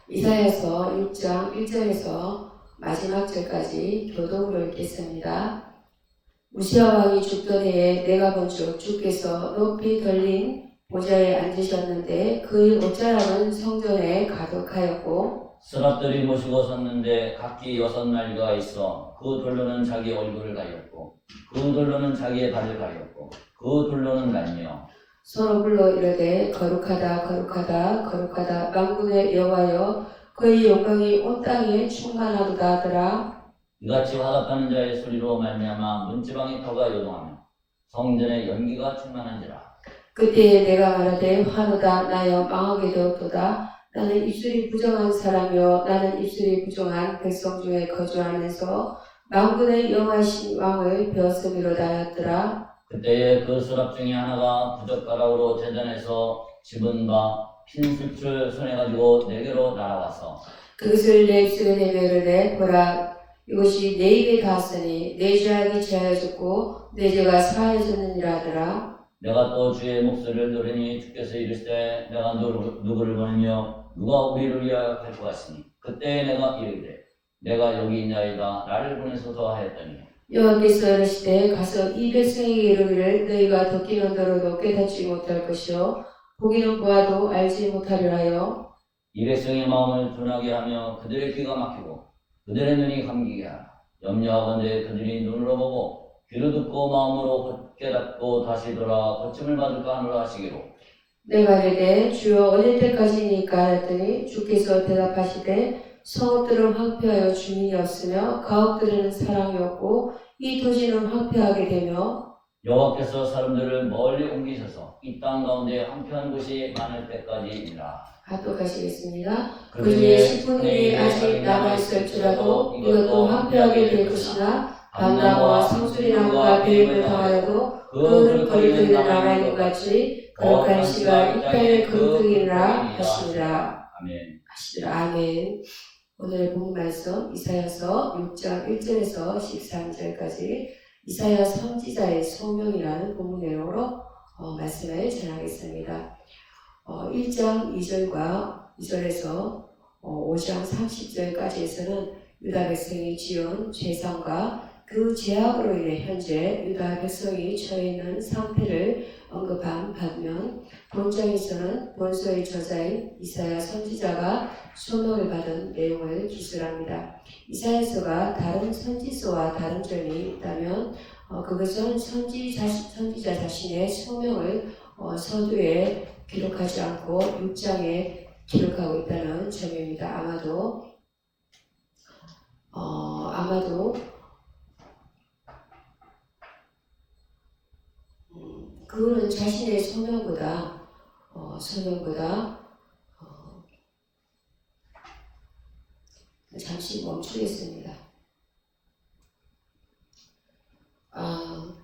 이사야서 6장 1절에서 마지막 절까지 교독으로 읽겠습니다. 우시야 왕이 죽던 해에 내가 본즉 주께서 높이 들린 보좌에 앉으셨는데 그의 옷자락은 성전에 가득하였고 서랍들이 모시고 섰는데 각기 6날개가 있어 그 돌로는 자기 얼굴을 가렸고 그 돌로는 자기의 발을 가렸고 그 돌로는 날며 서로 불러 이르되 거룩하다 거룩하다 거룩하다 만군의 여호와여 그의 영광이 온 땅에 충만하도다 하더라. 이같이 화답하는 자의 소리로 말미암아 문지방의 터가 요동하며 성전의 연기가 충만한지라. 그때에 내가 말하되 환호다 나여 망하게 되었도다. 나는 입술이 부정한 사람이요 나는 입술이 부정한 백성 중에 거주하면서 만군의 영하신 왕을 배웠음이로다 하였더라. 그때에 그 서랍 중에 하나가 부젓가락으로 제단에서 집은 바 핀술줄 손에 가지고 내게로 날아와서 그것을 내 입술에 대며 이르되 보라 이것이 내 입에 닿았으니 내 죄악이 제하여졌고 내 죄가 사하여졌느니라 하더라. 내가 또 주의 목소리를 들으니 주께서 이르시되 내가 누구를 보내며 누가 우리를 위하여 갈 것 같으니 그때 내가 이르되 내가 여기 있나이다 나를 보내소서 하였더니 여호와께서 이르시되 가서 이 백성에게 이르기를 너희가 듣기는 들어도 깨닫지 못할 것이요 보기는 보아도 알지 못하리라 하여 이 백성의 마음을 둔하게 하며 그들의 귀가 막히고 그들의 눈이 감기게 하라. 염려하건대 그들이 눈으로 보고 귀로 듣고 마음으로 깨닫고 다시 돌아 고침을 받을까 하노라 하시기로. 내가 이르되 주여 어느 때까지니까 하였더니 주께서 대답하시되 성읍들은 황폐하여 주민이 없으며 가옥들에는 사람이 없고 이 토지는 황폐하게 되며 여호와께서 사람들을 멀리 옮기셔서 이 땅 가운데 황폐한 곳이 많을 때까지니라. 합독하시겠습니다. 그 중에 10분이 아직 남아있을지라도 이것도 황폐하게 될 것이나 감나무와 상수리나무가 배임을 당하여도 그는 거리들이 남아있는 것 같이 거룩한 씨가 이 땅에 거룩하리라 하시니라. 아멘. 아멘. 오늘의 본문 말씀 이사야서 6장 1절에서 13절까지 이사야 선지자의 소명이라는 본문 내용으로 말씀을 전하겠습니다. 1장 2절에서 5장 30절까지에서는 유다 백성이 지은 죄상과 그 죄악으로 인해 현재 유다 백성이 처해 있는 상태를 언급한 반면 본장에서는 본서의 저자인 이사야 선지자가 소명을 받은 내용을 기술합니다. 이사야서가 다른 선지서와 다른 점이 있다면 그것은 선지자 자신의 소명을 서두에 기록하지 않고 6장에 기록하고 있다는 점입니다. 아마도 그거는 자신의 소명보다 잠시 멈추겠습니다.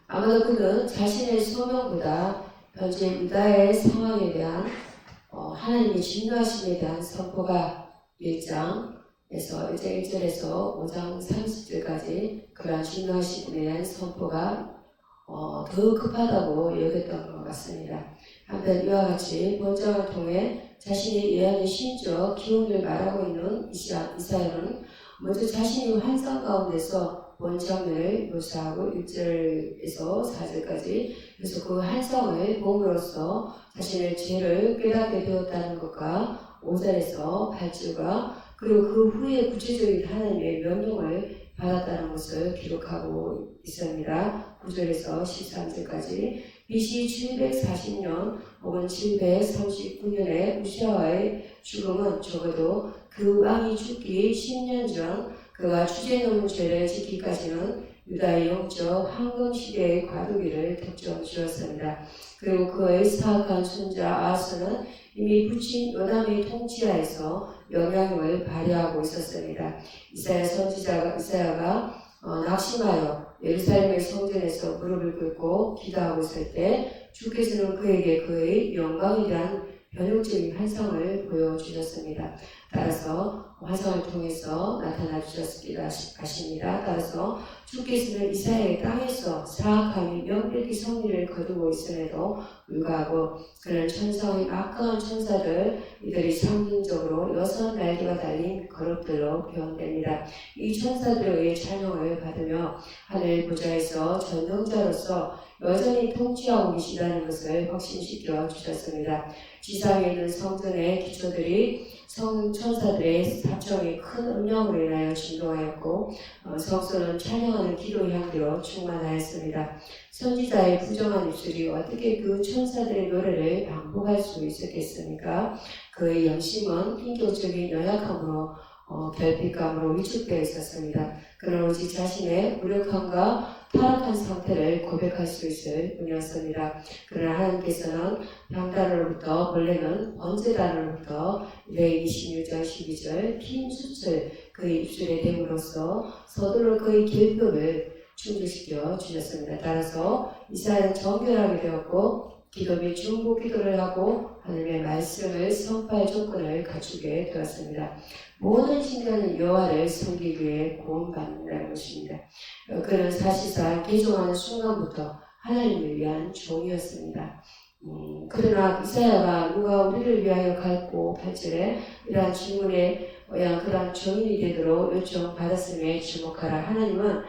아마도 그는 자신의 소명보다 현재 유다의 상황에 대한 하나님의 진노하심에 대한 선포가 1장에서 1절에서 5장 30절까지 그러한 진노하심에 대한 선포가 더 급하다고 여겼던 것 같습니다. 한편 이와 같이 본장을 통해 자신의 예언의 심적 기운을 말하고 있는 이사야는 먼저 자신이 환상 가운데서 본장을 묘사하고 1절에서 4절까지 그래서 그 환상을 봄으로써 자신의 죄를 깨닫게 되었다는 것과 5절에서 8절과 그리고 그 후에 구체적인 하나님의 명령을 받았다는 것을 기록하고 있습니다. 9절에서 13절까지 BC 740년 혹은 739년에 우시아의 죽음은 적어도 그 왕이 죽기 10년 전 그가 주제넘은 죄를 지키기까지는 유다의 영적 황금 시대의 과도기를 특정 지었습니다. 그리고 그의 사악한 손자 아하스는 이미 부친 요담의 통치하에서 영향력을 발휘하고 있었습니다. 이사야가 낙심하여 예루살렘의 성전에서 무릎을 꿇고 기도하고 있을 때 주께서는 그에게 그의 영광에 대한 변형적인 환상을 보여주셨습니다. 따라서 환상을 통해서 나타나 주셨기도 하십니다. 따라서 주께서는 이사야의 땅에서 사악함이 명백히 성리를 거두고 있음에도 불구하고 그런 천사의 악한 천사들 이들이 상징적으로 6날개가 달린 거룩들로 표현됩니다. 이 천사들에 의해 찬양을 받으며 하늘 보좌에서 전능자로서 여전히 통치하고 계시다는 것을 확신시켜 주셨습니다. 지상에 있는 성전의 기초들이 천사들의 사청이 큰 음량으로 인하여 진동하였고 성소는 찬양하는 기도 향기로 충만하였습니다. 선지자의 부정한 입술이 어떻게 그 천사들의 노래를 반복할 수 있었겠습니까? 그의 영심은 인격적인 연약함으로 결핍감으로 위축되어 있었습니다. 그는 오직 자신의 무력함과 타락한 상태를 고백할 수 있을 뿐이었습니다. 그러나 하나님께서는 병단으로부터 벌레는 번제단으로부터 레위 26장 12절 긴 숯을 그의 입술에 댐으로써 서둘러 그의 결핍을 충족시켜 주셨습니다. 따라서 이스라엘은 정결하게 되었고 기도 및 중보 기도를 하고 하나님의 말씀을 선포할 조건을 갖추게 되었습니다. 모든 신자는 여호와를 섬기기 위해 구원받는다는 것입니다. 그는 사실상 개종하는 순간부터 하나님을 위한 종이었습니다. 그러나 이사야가 누가 우리를 위하여 갈고 8절에 이러한 질문에 그러한 종인이 되도록 요청받았음에 주목하라. 하나님은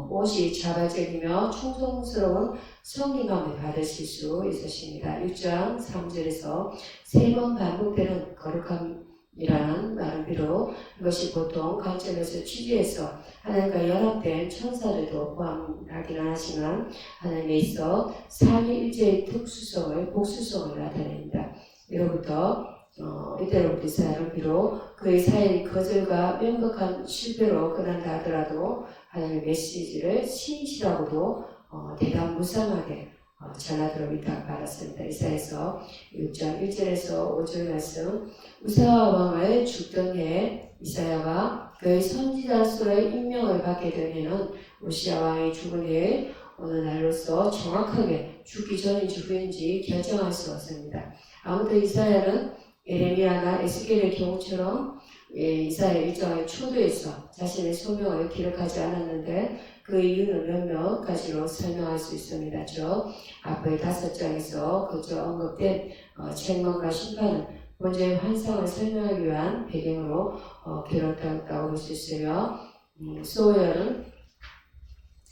무엇이 자발적이며 충성스러운 성리감을 받으실 수 있으십니다. 6장 3절에서 3번 반복되는 거룩함이라는 말은 비록 이것이 보통 관점에서 취지해서 하나님과 연합된 천사들도 포함하기는 하지만 하나님에 있어 삼위일체의 특수성을 복수성을 나타냅니다. 이때로부터 이스라엘은 비록 그의 사회의 거절과 명백한 실패로 끝난다 하더라도 하나님의 메시지를 신실하고도 대담 무쌍하게 전하도록 위탁받았습니다. 이사야서 6장 1절에서 5절 말씀 우스야 왕을 죽던 해에 이사야가 그의 선지자로서의 임명을 받게 된 해는 우시야 왕이 죽은 해에 어느 날로서 정확하게 죽기 전인지 후인지 결정할 수 없습니다. 아무튼 이사야는 예레미야나 에스겔의 경우처럼 이사야 일정의 초도에서 자신의 소명을 기록하지 않았는데 그 이유는 몇몇 가지로 설명할 수 있습니다. 앞의 5장에서 그저 언급된 책망과 심판은 먼저의 환상을 설명하기 위한 배경으로 기록되었다고 볼 수 있으며 소요는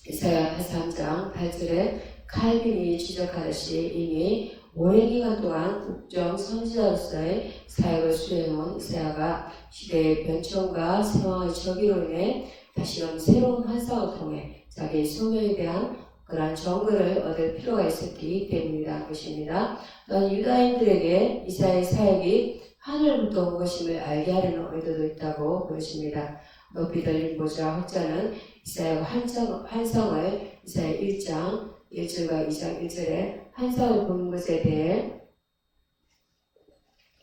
이사야 83장 8절에 칼빈이 지적하듯이 이미 오랜 기간 동안 국정 선지자로서의 사역을 수행한 이사야가 시대의 변천과 상황의 저기로 인해 다시금 새로운 환상을 통해 자기의 소명에 대한 그러한 정보를 얻을 필요가 있었기 때문이라는 것입니다. 또한 유다인들에게 이사야의 사역이 하늘부터 온 것임을 알게 하려는 의도도 있다고 보여집니다. 높이 들린 보좌 확자는 이사야가 환상을 이사야 1장 1절과 2장 1절에 환상을 본 것에 대해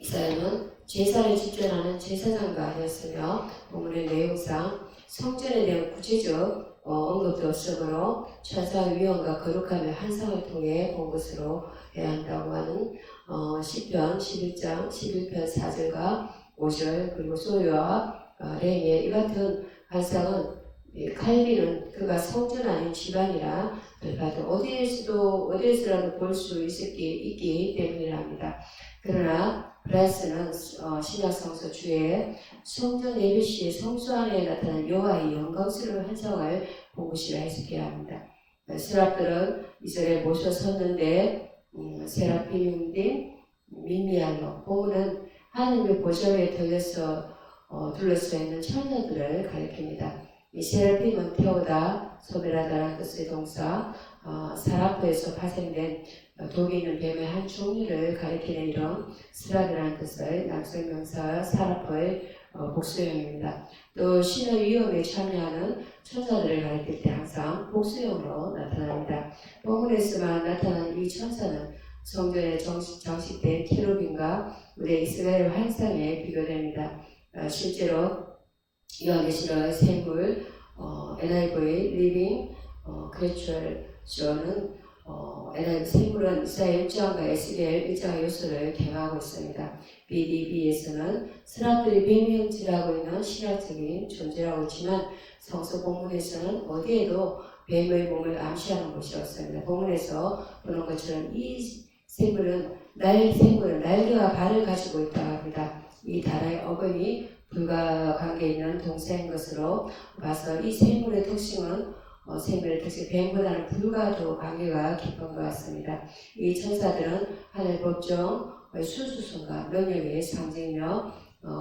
이사야는 제사를 집전하는 제사장가 되었으며 본문의 내용상 성전에 대한 구체적 언급도 없으므로 천사의 위엄과 거룩함의 환상을 통해 본 것으로 해야 한다고 하는 시편 11장 11편 4절과 5절 그리고 소유와 레미의 이 같은 환상은 칼빈은 그가 성전 아닌 집안이라 어디에서라도 볼 수 있기 때문이랍니다. 그러나 브라이스는 신약 성서 주에 성전 예배 시에 성소 안에 나타난 여호와의 영광스러운 환상을 본 것이라 해석해야 합니다. 세랍들은 이스라엘에 모셔 섰는데 세라핌 등 미미알로 본문은 하나님의 보좌 위에 둘러싸여 있는 천사들을 가리킵니다. 이 세라핌은 태우다, 소멸하다라는 뜻의 동사 사라프에서 파생된 독이 있는 뱀의 한 종류를 가리키는 이런 스랍이라는 뜻의 남성명사 사라프의 복수형입니다. 또 신의 위엄에 참여하는 천사들을 가리킬 때 항상 복수형으로 나타납니다. 본문에서만 나타난 이 천사는 성전에 장식된 케루빈과 우리 이스라엘 환상에 비교됩니다. 실제로 요한계시록의 샘물, NIV, 리빙, 크리처럴 쇼는 에는 생물은 이사야 6장과 에스겔 1장의 요소를 대화하고 있습니다. BDB에서는 스랍들이 뱀의 형질하고 있는 신학적인 존재라고 했지만 성서 본문에서는 어디에도 뱀의 몸을 암시하는 것이 없습니다. 본문에서 보는 것처럼 이 생물은 날개와 발을 가지고 있다고 합니다. 이 단어의 어근이 불과 관계 있는 동사인 것으로 봐서 이 생물의 특징은 생물의 특징, 뱀보다는 불과 더 관계가 깊은 것 같습니다. 이 천사들은 하늘 법정, 순수성과 능력의 상징이며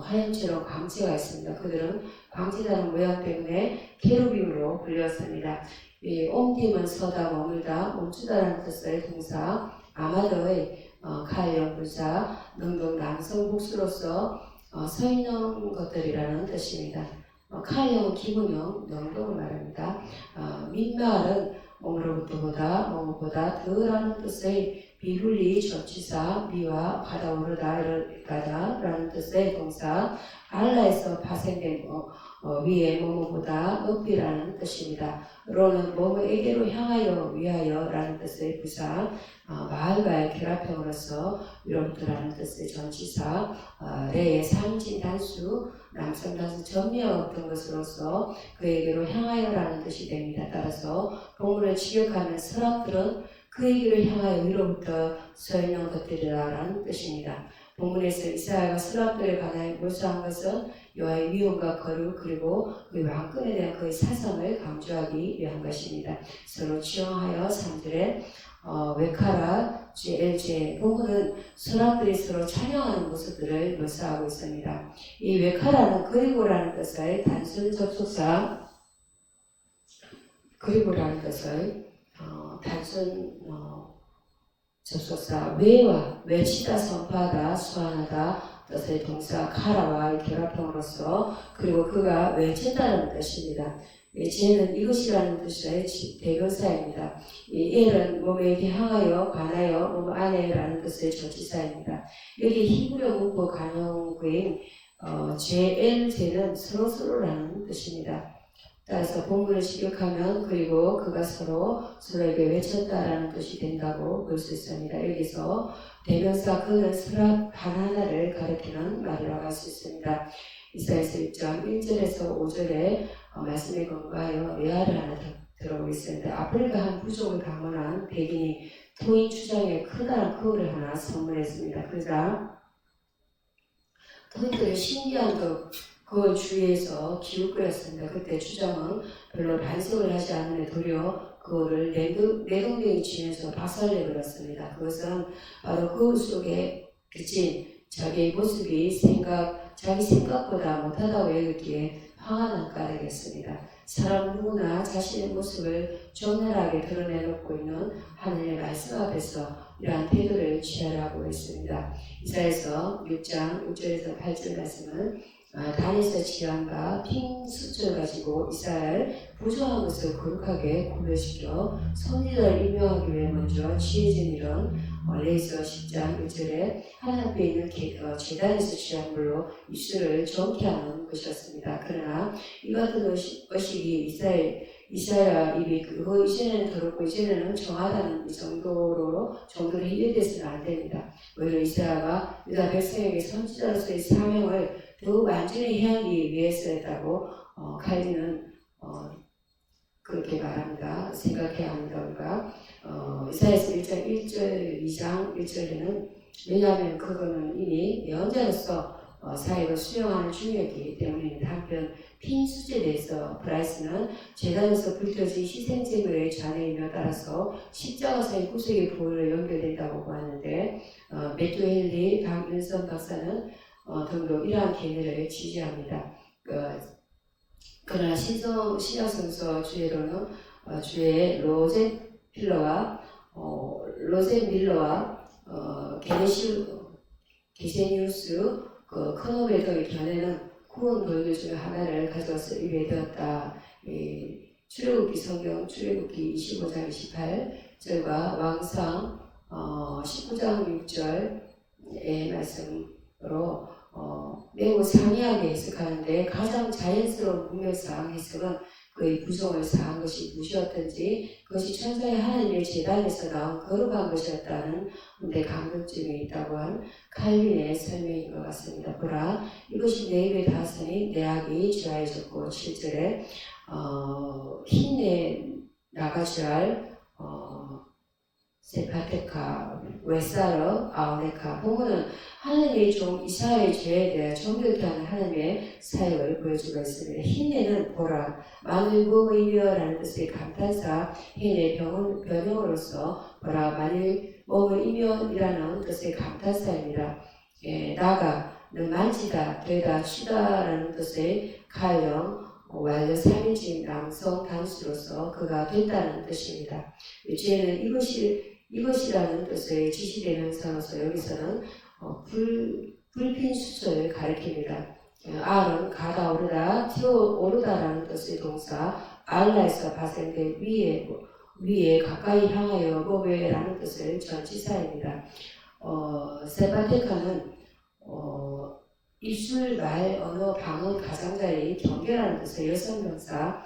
화염처럼 광채가 있습니다. 그들은 광채다는 모양 때문에 케루빔으로 불렸습니다. 이 옴딤은 서다, 머물다, 멈추다라는 뜻의 동사, 아마더의 칼령 분사, 능동 남성 복수로서 서 있는 것들이라는 뜻입니다. 칼형은 기본형, 능동을 말합니다. 민말은 몸으로부터보다, 몸보다 덜하는 뜻의 비불리 전치사, 미와 받아오르다, 이르다라는 뜻의 동사, 알라에서 파생된 위에 몸보다 높이라는 뜻입니다. 로는 몸에게로 향하여 위하여라는 뜻의 부사, 마을과의 결합형으로서 위로부터라는 뜻의 전치사, 레의 3인칭 단수, 남성 단수 전미와 같은 것으로서 그에게로 향하여라는 뜻이 됩니다. 따라서 본문을 직역하면 스랍들은 그에게로 향하여 위로부터 서 있는 것들이라는 뜻입니다. 본문에서 이사야가 스랍들에 관하여 묘사한 것은 여호와의 위엄과 거룩 그리고 그 왕권에 대한 그의 사상을 강조하기 위한 것입니다. 서로 치용하여 3절에 웨카라, GLJ 본문은 스랍들이 서로 찬양하는 모습들을 묘사하고 있습니다. 이 웨카라는 그리고라는 뜻의 단순 접속사, 그리고라는 뜻의 단순 접속사, 외와 외치다, 선포하다, 소환하다 뜻의 동사 카라와 결합형으로서 그리고 그가 외쳤다는 뜻입니다. 쟤는 이것이라는 뜻의 대명사입니다. 이 엘은 몸에게 향하여 관하여 몸 안에라는 뜻의 전치사입니다. 여기 히브리어 문법 관용구인 쟤는 서로라는 뜻입니다. 따라서 본문을 직역하면 그리고 그가 서로에게 외쳤다라는 뜻이 된다고 볼 수 있습니다. 여기서 대명사 그는 스랍 하나하나를 가리키는 말이라고 할 수 있습니다. 이사야서 1장 1절에서 5절에 말씀에 근거하여 외화를 하나 들어보겠습니다. 아프리카 한 부족을 방문한 백인이 토인 추장에 크다란 거울을 하나 선물했습니다. 그러자 토인들은 신기한 그 주위에서 기웃거렸습니다. 그때 추장은 별로 반성을 하지 않으며 도리어 그거를 내동댕이 치면서 박살내버렸습니다. 그것은 바로 거울 속에 비친 자기의 모습이 자기 생각보다 못하다고 여겼기에 화가 난 까닭이었습니다. 사람은 누구나 자신의 모습을 적나라하게 드러내놓고 있는 하나님의 말씀 앞에서 이러한 태도를 취하라고 했습니다. 이사야서 6장 6절에서 8절 말씀은 단에서 지향과 핑 숫을 가지고 이스라엘 부조한 것을 거룩하게 구별시켜 선지자를 임명하기 위해 먼저 취해진 일은 레이서 10장 1절에 하나님 앞에 있는 제단에서 취한 물로 입술을 정케 하는 것이었습니다. 그러나 이 같은 의식이 이사야 입이 그거 이전에는 들었고 이전에는 정하다는 이 정도로 해결돼서는 안 됩니다. 오히려 이사야가 유다 백성에게 선지자로서의 사명을 더 완전히 행하기 위해서였다고 칼빈은 그렇게 말합니다. 생각해야 합니다. 우리가 이사야서 1장 1절, 2장 1절에는 왜냐하면 그거는 이미 예언자로서 사역을 수행하는 중이었기 때문입니다. 한편 핀 수제에 대해서 브라이스는 제단에서 불켜진 희생제물의 잔해이며 따라서 십자가사의 구속의 부분으로 연결된다고 보았는데 매튜 헨리, 박윤선 박사는 등도 이러한 견해를 지지합니다. 그러나 신약성서 주제로는 주의 로젠 밀러와 게세니우스 커노베 등의 견해는 구원 도교 중 하나를 가져와서 입에 되었다. 출애굽기 성경 출애굽기 25장 28절과 왕상 19장 6절의 말씀으로 매우 상이하게 해석하는데 가장 자연스러운 문맥상 해석은 그의 부성을 사한 것이 무엇이었든지 그것이 천사의 하나님의 제단에서 나온 거룩한 것이었다는 데 감격점이 있다고 한 칼빈의 설명인 것 같습니다. 보라, 이것이 내 입에 닿았으니 내 악이 주하여졌고 7절에 힘내 나가주할 세파테카, 웨사르, 아오네카. 본문은 하나님의 종 이사야의 죄에 대해 정결케 하는 하나님의 사역을 보여주고 있습니다. 힘내는 보라, 만일 몸이며라는 뜻의 감탄사, 힘내 변형으로서 보라, 만일 몸이며이라는 뜻의 감탄사입니다. 나가는 만지다, 되다, 치다라는 뜻의 가형, 완료 3인칭 남성 단수로서 그가 됐다는 뜻입니다. 죄는 이것이라는 뜻의 지시대명사로서 여기서는 불핀 수초를 가리킵니다. R은 가다 오르다, 튀어 오르다라는 뜻의 동사 알라에서 발생된 위에 가까이 향하여 보배라는 뜻의 전치사입니다. 세바테카는 입술, 말, 언어, 방언, 가장자리, 경계라는 뜻의 여성명사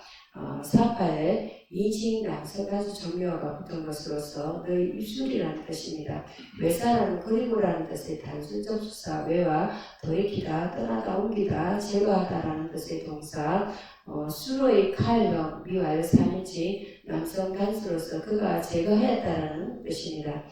사파의 이직 남성 단수 정묘어가 붙은 것으로서 너희 입술이라는 뜻입니다. 외사라는 그리고라는 뜻의 단순 접수사 외와 돌이키다, 떠나다, 옮기다, 제거하다라는 뜻의 동사 수로의 칼형 미와의 3인칭 남성 단수로서 그가 제거하였다라는 뜻입니다.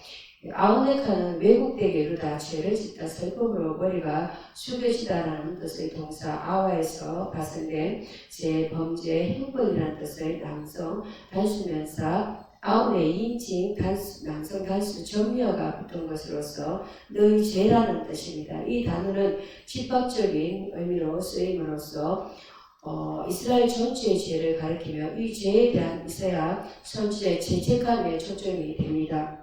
아우네카는 왜곡되게 이루다, 죄를 짓다, 슬픔으로 머리가 숙여지다라는 뜻의 동사 아와에서 발생된 제, 범죄, 행벌이라는 뜻의 남성 단수명사 아우네 2인칭 남성 단수 정미어가 붙은 것으로서 너희 죄라는 뜻입니다. 이 단어는 집합적인 의미로 쓰임으로써 이스라엘 전체의 죄를 가리키며 이 죄에 대한 이사야 선지자의 죄책감에 초점이 됩니다.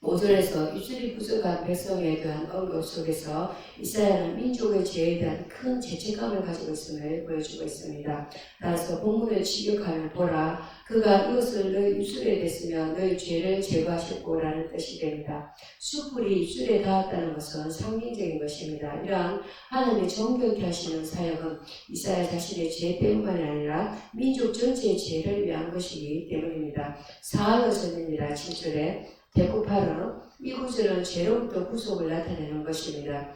5절에서 입술이 부족한 백성에 대한 언급 속에서 이사야는 민족의 죄에 대한 큰 죄책감을 가지고 있음을 보여주고 있습니다. 따라서 본문을 직역하면 보라, 그가 이것을 너희 입술에 댔으며 너희 죄를 제거하셨고라는 뜻이 됩니다. 숯불이 입술에 닿았다는 것은 상징적인 것입니다. 이러한 하나님의 정결케 하시는 사역은 이사야 자신의 죄 때문만이 아니라 민족 전체의 죄를 위한 것이기 때문입니다. 사하여 전입니다. 7절에 데쿠파르는 이 구절은 죄로부터 구속을 나타내는 것입니다.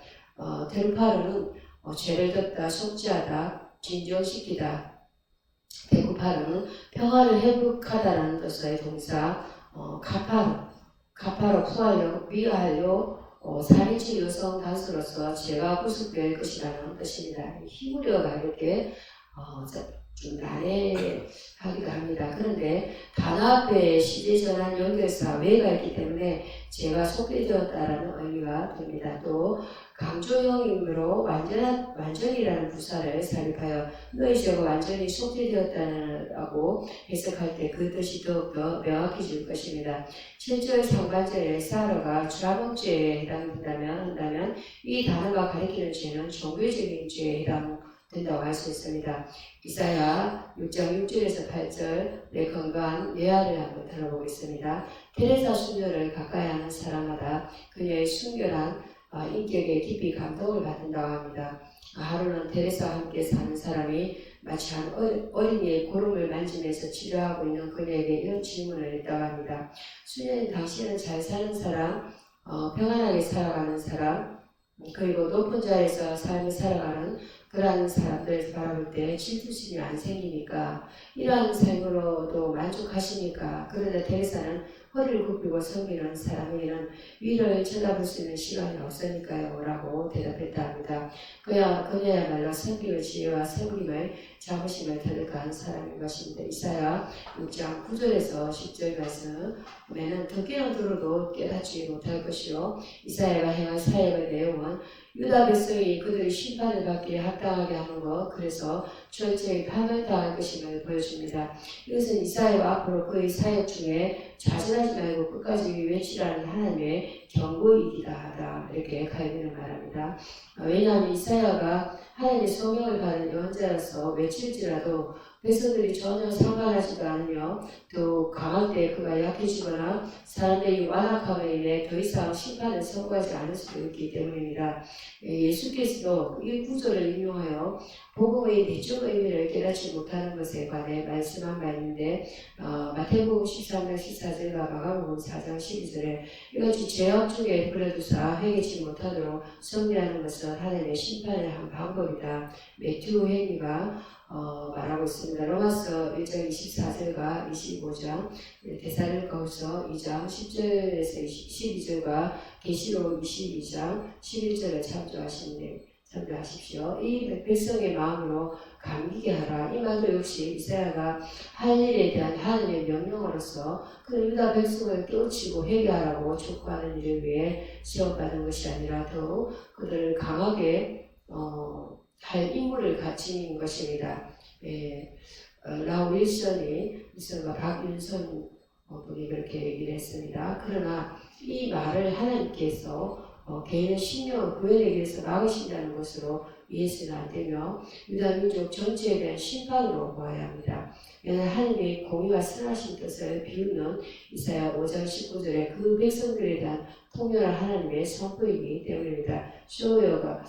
데쿠파르는 죄를 덮다, 속죄하다, 진정시키다. 데쿠파르는 평화를 회복하다라는 뜻의 동사 카파르 구하려, 위하여 3인칭 여성 단수로서 죄가 구속될 것이라는 뜻입니다. 히브리어가 이렇게 좀 난해하기도 합니다. 그런데 단어 앞에 시제전환 연결사 왜가 있기 때문에 죄가 속죄되었다라는 의미가 됩니다. 또 강조형이므로 완전이라는 부사를 삽입하여 너희 죄가 완전히 속죄되었다라고 해석할 때 그 뜻이 더욱더 명확해질 것입니다. 7절 상반절에 사러가 주라복죄에 해당된다면 이 단어가 가리키는 죄는 종교적인 죄에 해당된다고 할 수 있습니다. 이사야 6장 6절에서 8절 내 건강한 예화를 한번 들어보겠습니다. 테레사 수녀를 가까이 하는 사람마다 그녀의 순결한 인격에 깊이 감동을 받는다고 합니다. 하루는 테레사와 함께 사는 사람이 마치 한 어린이의 고름을 만지면서 치료하고 있는 그녀에게 이런 질문을 했다고 합니다. 수녀는 당신은 잘 사는 사람, 평안하게 살아가는 사람, 그리고 높은 자리에서 삶을 살아가는 그러한 사람들을 바라볼 때 질투심이 안 생기니까 이러한 삶으로도 만족하시니까. 그러나 테레사는 허리를 굽히고 섬기는 사람에게는 위를 쳐다볼 수 있는 시간이 없으니까요 라고 대답했다 합니다. 그녀야말로 섬김의 지혜와 섬김의 자부심을 터득한 사람인 것입니다. 이사야 6장 9절에서 10절 말씀에는 듣기는 들어도 깨닫지 못할 것이요 이사야가 행한 사역의 내용은 유다 백성이 그들의 심판을 받기에 합당하게 하는 것, 그래서 철저히 파멸당할 것임을 보여줍니다. 이것은 이사야가 앞으로 그의 사역 중에 자진하지 말고 끝까지 외치라는 하나님의 경고이기다 하다, 이렇게 칼빈은 말합니다. 왜냐하면 이사야가 하나님의 소명을 받은 예언자로서 외칠지라도 백성들이 전혀 상관하지도 않으며 또 강할 때 그가 약해지거나 사람들이 완악함에 인해 더 이상 심판을 선고하지 않을 수도 있기 때문입니다. 예수께서도 이 구절을 인용하여 복음의 내적 의미를 깨닫지 못하는 것에 관해 말씀한 바 있는데 마태복음 13장 14절과 마가복음 4장 12절에 이같이 죄악 중에 버려두사 회개치 못하도록 섭리하는 것은 하나님의 심판을 한 방법이다. 매튜 헨리가 말하고 있습니다. 로마서 1장 24절과 25장, 데살로니가후서 2장 10절에서 12절과 계시록 22장 11절을 참조하십시오. 이 백성의 마음으로 감기게 하라. 이 말도 역시 이사야가 할 일에 대한 하나님의 명령으로서 그 유다 백성을 깨우치고 회개하라고 촉구하는 일을 위해 시험받은 것이 아니라 더욱 그들을 강하게 할 임무를 갖춘 것입니다. 라우 윌슨과 박윤선 분이 그렇게 얘기를 했습니다. 그러나 이 말을 하나님께서 개인의 신령을 구원하기 위해서 막으신다는 것으로 이해해서는 안 되며 유다 민족 전체에 대한 심판으로 보아야 합니다. 왜냐하면 하나님의 공의와 선하신 뜻을 비웃는 이사야 5장 19절에 그 백성들에 대한 통렬한 하나님의 선포이기 때문입니다. 소여가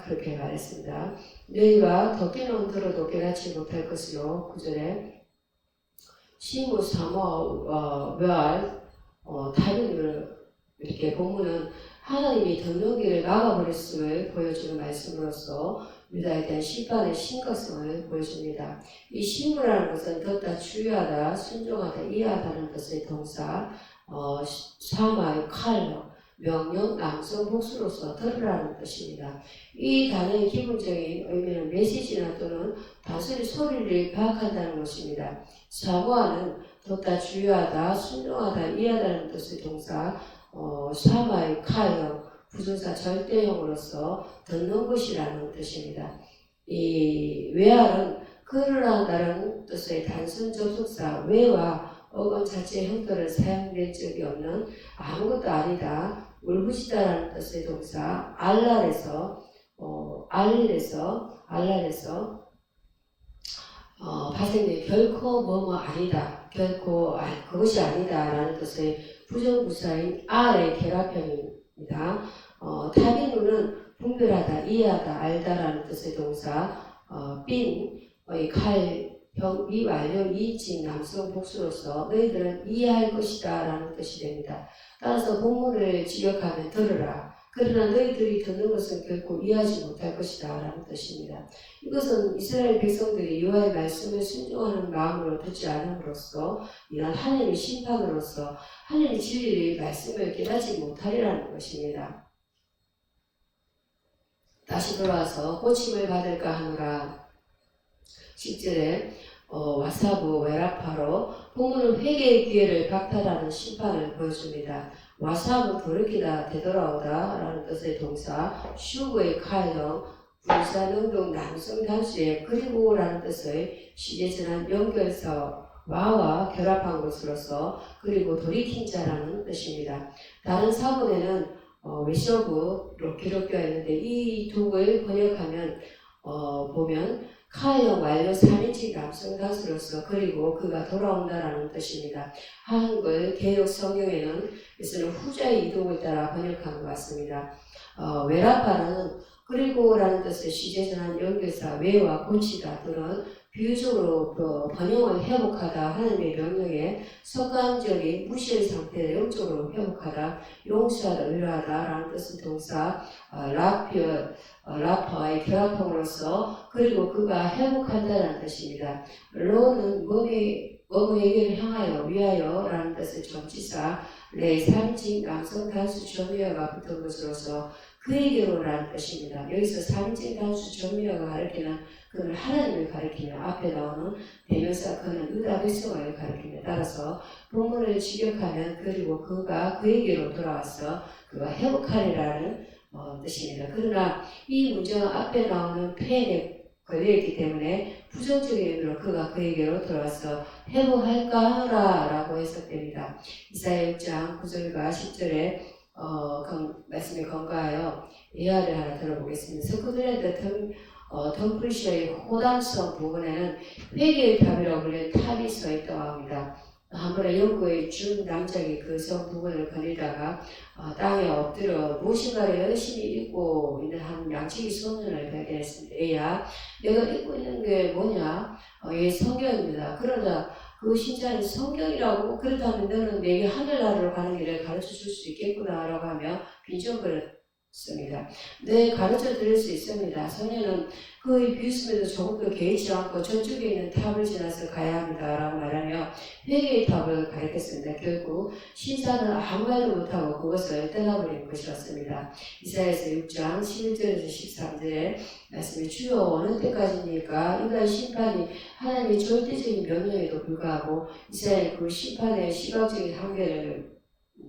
그렇게 말했습니다. 너희가 덕기는 들어도 깨닫지 못할 것으로 9절에 시무 사모 멸 타격을 이렇게 본문은 하나님이 덕능기를 막아버렸음을 보여주는 말씀으로써 유다에 대한 심판의 심각성을 보여줍니다. 이 시무라는 것은 듣다 주의하다 순종하다 이해하다는 뜻의 동사 사마의 칼로 명령, 남성, 복수로서 들으라는 뜻입니다. 이 단어의 기본적인 의미는 메시지나 또는 단순히 소리를 파악한다는 것입니다. 사모하는 듣다 주의하다, 순종하다, 이해하다는 뜻의 동사 사마의 카형, 부정사 절대형으로서 듣는 것이라는 뜻입니다. 이 외할은 그러라다는 뜻의 단순 접속사 외와 어건 자체의 형태를 사용된 적이 없는 아무것도 아니다, 울부짖다라는 뜻의 동사 알랄에서 발생된 결코 뭐뭐 아니다, 결코 그것이 아니다라는 뜻의 부정부사인 R의 결합형입니다. 타비누는 분별하다, 이해하다, 알다라는 뜻의 동사 빈의 칼, 미완료, 이직, 남성, 복수로서 너희들은 이해할 것이다 라는 뜻이 됩니다. 따라서 본문을 직역하면 들으라. 그러나 너희들이 듣는 것은 결코 이해하지 못할 것이다 라는 뜻입니다. 이것은 이스라엘 백성들이 여호와의 말씀을 순종하는 마음으로 듣지 않음으로써 이런 하나님의 심판으로서 하나님의 진리의 말씀을 깨닫지 못하리라는 것입니다. 다시 돌아와서 고침을 받을까 하노라. 10절에 와사부 웨라파로 본문은 회개의 기회를 박탈하는 심판을 보여줍니다. 와사부 돌이키다 되돌아오다 라는 뜻의 동사 슈브의 칼형 불사능동 남성 단수의 그리고 라는 뜻의 시제전한 연결사 와와 결합한 것으로서 그리고 돌이킨 자라는 뜻입니다. 다른 사본에는 웨셔브로 기록되어 있는데 이 독을 번역하면 보면 카형 완료 3인칭 남성 단수로서 그리고 그가 돌아온다라는 뜻입니다. 한글 개역 성경에는 후자의 이동을 따라 번역한 것 같습니다. 웨라파라는 그리고라는 뜻의 시제전한 연결사 외와 고치다 또는 비유적으로 번영을 회복하다 하나님의 명령에 서간절이 무시의 상태를 영적으로 회복하다 용서하다 의뢰하다 라는 뜻의 동사 라파의 결합형으로서 그리고 그가 회복한다라는 뜻입니다. 로는 몸에게를 향하여 위하여 라는 뜻의 전치사 레 3인칭 남성 단수 전미어가 붙은 것으로서 그에게로 라는 뜻입니다. 여기서 3인칭 단수 전미어가 가리키는 그는 하나님을 가리키며 앞에 나오는 대명사 그는 유다 백성을 가리킵니다. 따라서 본문을 직역하면 그리고 그가 그에게로 돌아와서 그가 회복하리라는 뜻입니다. 그러나 이 문제는 앞에 나오는 펜에 걸려있기 때문에 부정적인 의미로 그가 그에게로 돌아와서 회복할까 하노라 라고 해석됩니다. 이사야 6장 9절과 10절에 말씀에 건가하여 예화를 하나 들어보겠습니다. 석구들의 뜻은 덤프리셔의 호담성 부분에는 회개의 탑이라고 불리는 탑이 서 있다고 합니다. 한 번에 영국의 준 남자가 그 성 부분을 거닐다가 땅에 엎드려 무엇인가를 열심히 읽고 있는 한 양치기 소년을 발견했습니다. 얘야, 내가 읽고 있는 게 뭐냐? 얘 성경입니다. 그러자 그 신자는 성경이라고, 그렇다면 너는 내게 하늘나라로 가는 길을 가르쳐 줄 수 있겠구나 라고 하며 빈정거렸습니다. 네, 가르쳐 드릴 수 있습니다. 소년은 그 비웃음에도 조금도 개의치 않고 저쪽에 있는 탑을 지나서 가야 합니다 라고 말하며 회개의 탑을 가리켰습니다. 결국 신사는 아무 말도 못하고 그것을 떠나버린 것이었습니다. 이사야서 6장 11절에서 13절에 말씀에 주여 어느 때까지니까 유다의 심판이 하나님의 절대적인 명령에도 불구하고 이스라엘 그 심판의 시각적인 한계를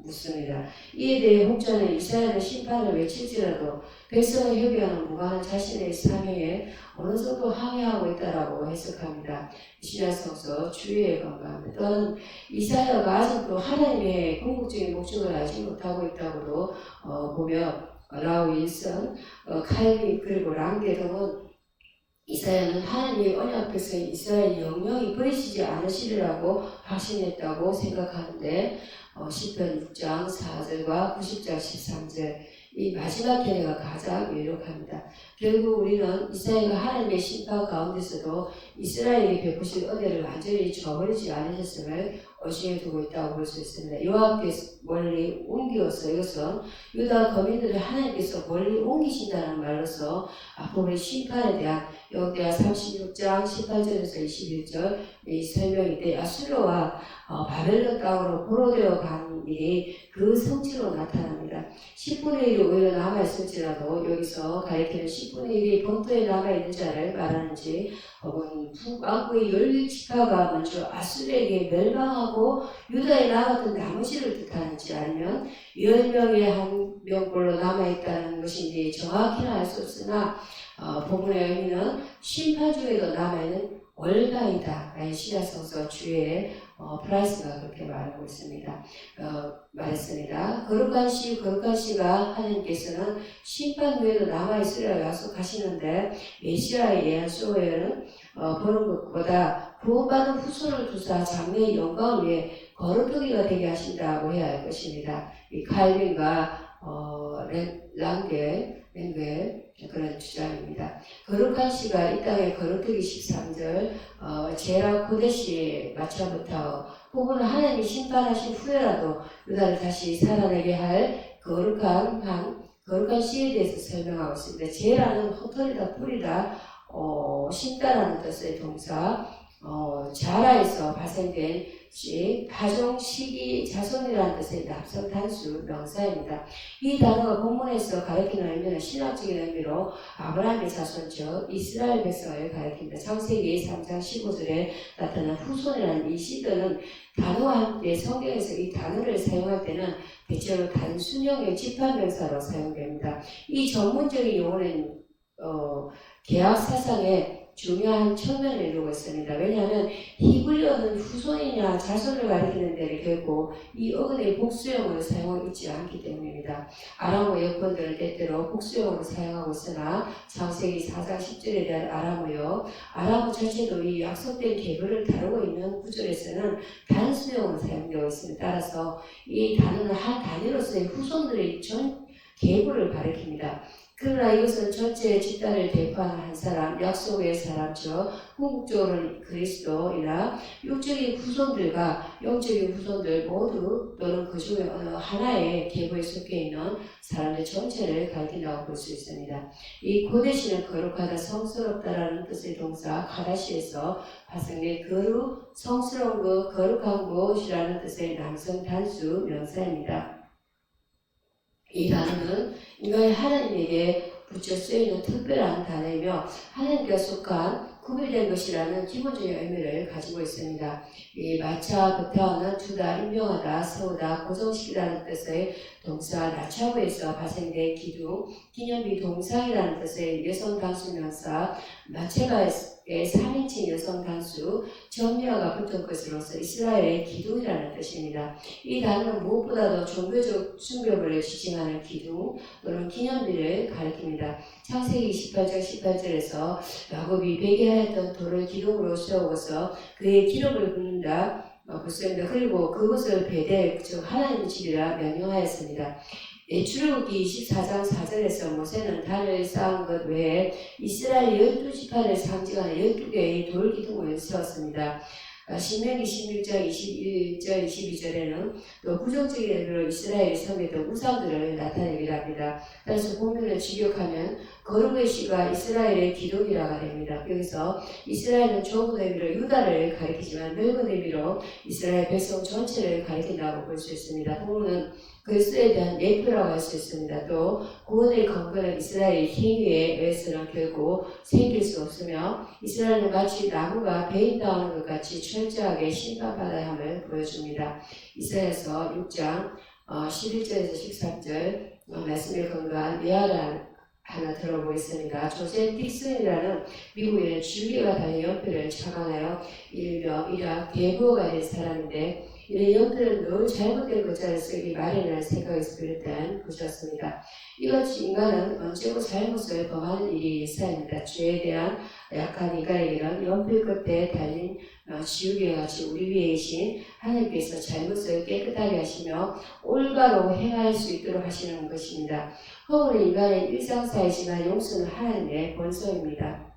묻습니다. 이에 대해 혹자는 이스라엘의 심판을 외칠지라도 백성을 협의하는 무관한 자신의 사명에 어느 정도 항의하고 있다라고 해석합니다. 이시야서서 주의에 건강합니다. 또한 이사야가 아직도 하나님의 궁극적인 목적을 알지 못하고 있다고도 보며 라우 윌슨, 칼빈 그리고 랑게 등은 이사야는 하나님의 언약 백성 이스라엘 영영이 버리시지 않으시리라고 확신했다고 생각하는데 시편 6장 4절과 90장 13절 이 마지막 견해가 가장 유력합니다. 결국 우리는 이스라엘과 하나님의 심판 가운데서도 이스라엘이 베푸신 은혜를 완전히 저버리지 않으셨음을 의심해 두고 있다고 볼 수 있습니다. 이와 함께 멀리 옮기어서 이것은 유다 거민들을 하나님께서 멀리 옮기신다는 말로서 앞으로의 심판에 대한 역대하 36장 18절에서 21절 이 설명인데 아수르와 바벨론 땅으로 포로되어 간 일이 그 성취로 나타납니다. 10분의 1이 오히려 남아있을지라도 여기서 가리키는 10분의 1이 본토에 남아있는 자를 말하는지 혹은 북왕국의 10지파가 먼저 아수르에게 멸망하고 유다에 남았던 나머지를 뜻하는지 아니면 10명의 한 명꼴로 남아있다는 것인지 정확히는 알 수 없으나 본문의 의미는 심판 중에도 남아있는 월가이다. 시야성서 주에 프라이스가 그렇게 말하고 있습니다. 말했습니다. 거룩한 씨가 하나님께서는 심판 후에도 남아있으리라 약속하시는데 메시아에 의한 소회는 보는 것보다 구원받은 후손을 두사 장래의 영광을 위해 거룩하기가 되게 하신다고 해야 할 것입니다. 이 칼빈과 랑겔 그런 주장입니다. 거룩한 씨가 이 땅의 거룩하기 13절 제라 코데시에 맞춰부터 혹은 하나님이 심판하신 후에라도 유다를 다시 살아내게 할 거룩한 씨에 대해서 설명하고 있습니다. 제라는 흩어리다 뿌리다 심다라는 뜻의 동사 자라에서 발생된 파종, 시기, 자손이라는 뜻의 납성 단수 명사입니다. 이 단어가 본문에서 가리키는 의미는 신학적인 의미로 아브라함의 자손 즉 이스라엘 백성을 가리킵니다. 창세기 3장 15절에 나타난 후손이라는 이 시드는 단어와 함께 성경에서 이 단어를 사용할 때는 대체로 단순형의 집합명사로 사용됩니다. 이 전문적인 용어는 개학 사상의 중요한 측면을 이루고 있습니다. 왜냐하면 히브리어는 후손이냐 자손을 가리키는 데를 결코 이 어근의 복수형을 사용하고 있지 않기 때문입니다. 아람어 여권들은 때때로 복수형으로 사용하고 있으나 창세기 4장 10절에 대한 아람어 자체도 이 약속된 계보를 다루고 있는 구절에서는 단수형으로 사용되고 있습니다. 따라서 이 단어는 한 단위로서의 후손들의 전 계보를 가리킵니다. 그러나 이것은 전체 집단을 대표하는 한 사람, 약속의 사람, 즉 궁극적으로는 그리스도이나 육적인 후손들과 영적인 후손들 모두 또는 그 중에 어느 하나의 계보에 속해 있는 사람들 전체를 가리킨다고 볼 수 있습니다. 이 고대시는 거룩하다, 성스럽다라는 뜻의 동사 카다시에서 발생된 거룩, 성스러운 것, 거룩한 것이라는 뜻의 남성 단수 명사입니다. 이 단어는 인간이 하나님에게 붙여 쓰이는 특별한 단어이며 하나님께 속한 구별된 것이라는 기본적인 의미를 가지고 있습니다. 이 마차, 부타어는 두다, 임명하다, 세우다, 고정시키다는 뜻의 동사 나차브에서 발생된 기둥, 기념비 동상이라는 뜻의 여성 단수명사 마체바에서 3인칭 여성 단수 점녀가 붙은 것으로서 이스라엘의 기둥이라는 뜻입니다. 이 단어는 무엇보다도 종교적 숭배를 지칭하는 기둥 또는 기념비를 가리킵니다. 창세기 28장 18절에서 야곱이 베개하였던 돌을 기둥으로 세우고서 그의 기름을 붓는다. 그렇습니다. 그리고 그것을 베델, 즉 하나님의 집이라 명령하였습니다. 출애굽기 24장 4절에서 모세는 단을 쌓은 것 외에 이스라엘 12지파를 상징하는 12개의 돌 기둥을 세웠습니다. 신명기 16장 21절 22절에는 또 부정적인 의미로 이스라엘이 섬겼던 우상들을 나타내기도 합니다. 따라서 본문을 직역하면 거룩의 씨가 이스라엘의 기둥이라고 합니다. 여기서 이스라엘은 좁은 의미로 유다를 가리키지만 넓은 의미로 이스라엘 백성 전체를 가리킨다고 볼 수 있습니다. 본문은 그리스도에 대한 예표라고 할 수 있습니다. 또 구원의 근거는 이스라엘의 행위에 의해서는 결국 생길 수 없으며 이스라엘은 마치 나무가 배인당하는 것 같이 철저하게 심판받아야 함을 보여줍니다. 이사야서 6장 11절에서 13절 말씀에 근거한 예화를 하나 들어보겠습니다. 조셉 딕슨이라는 미국인은 줄기가 달린 연필을 착안하여 일명 이rak 대부호가 된 사람인데 이런 연필은 늘 잘못된 글자를 쓰기 마련이라는 생각에서 비롯된 것이었습니다. 이같이 인간은 언제고 잘못을 범하는 일이 일상입니다. 죄에 대한 약한 인간에게는 연필 끝에 달린 지우개와 같이 우리 위에 계신 하나님께서 잘못을 깨끗하게 하시며 올바로 행할 수 있도록 하시는 것입니다. 허물은 인간의 일상사이지만 용서는 하나님의 본성입니다.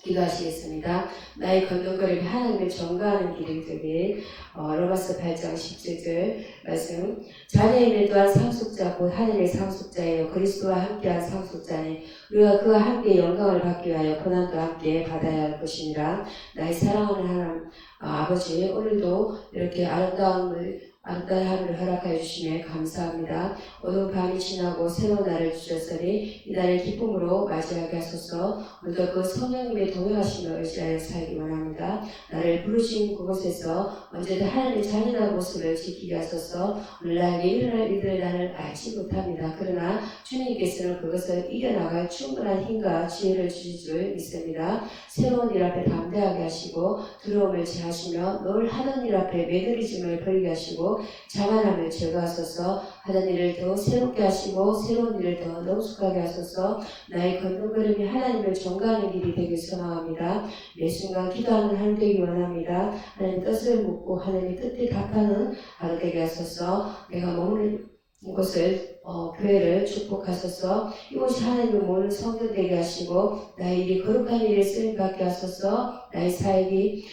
기도하시겠습니다. 나의 건너거림이 하나님을 전가하는 길이 되길. 로마서 8장 17절 말씀. 자녀임을 또한 상속자 곧 하나님의 상속자예요. 그리스도와 함께한 상속자니 우리가 그와 함께 영광을 받기 위하여 고난도 함께 받아야 할 것입니다. 나의 사랑하는 하나님 아버지, 오늘도 이렇게 아름다움을 허락하여 주시며 감사합니다. 어두운 밤이 지나고 새로운 날을 주셨으니 이 날을 기쁨으로 맞이하게 하소서. 오늘도 그 성령님의 동행하심을 의지하여 살기 원합니다. 나를 부르신 그곳에서 언제든 하나님의 잔인한 모습을 지키게 하소서. 오늘 나에게 일어날 일들을 나는 알지 못합니다. 그러나 주님께서는 그것을 이겨나갈 충분한 힘과 지혜를 주실 줄 믿습니다. 새로운 일 앞에 담대하게 하시고 두려움을 제하시며 늘 하던 일 앞에 매너리즘을 버리게 하시고 자만함을 제거하소서. 하던 일을 더 새롭게 하시고 새로운 일을 더 능숙하게 하소서. 나의 건너걸음이 하나님을 전가하는 길이 되길 소망합니다. 매 순간 기도하는 하루 되기 원합니다. 하나님 뜻을 묻고 하나님의 뜻에 답하는 하루 되게 하소서. 내가 머무는 이곳을 교회를 축복하소서. 이곳이 하나님을 모르는 성전 되게 하시고 나의 일이 거룩한 일에 쓰임받게 하소서. 나의 사역이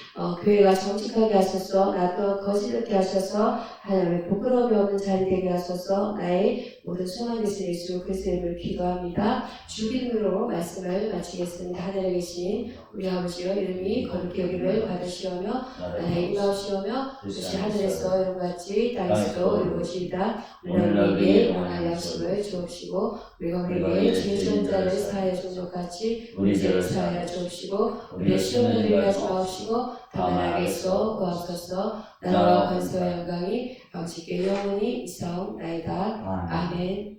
교회가 정직하게 하소서. 나도 거짓되게 하셔서 하나님의 부끄러움이 없는 자리 되게 하소서. 나의 모든 소망이 있으니 예수 그리스도의 이름으로 기도합니다. 주기도로 말씀을 마치겠습니다. 하늘에 계신 우리 아버지여 이름이 거룩히 여김을 받으시오며 나의 임하시오며 뜻이 하늘에서 이룬같이 땅에서도 이루어지이다. 오늘 우리에게 원하는 양식을 주옵시고 우리가 우리에게 죄 지은 자를 사하여 준 것 같이 우리 죄를 사하여 주옵시고 우리의 시험을 들게 하지 마옵시고 다만 악에서 구하옵소서. 나라와 권세와 영광이 아버지께 영원히 있사옵나이다. 아멘.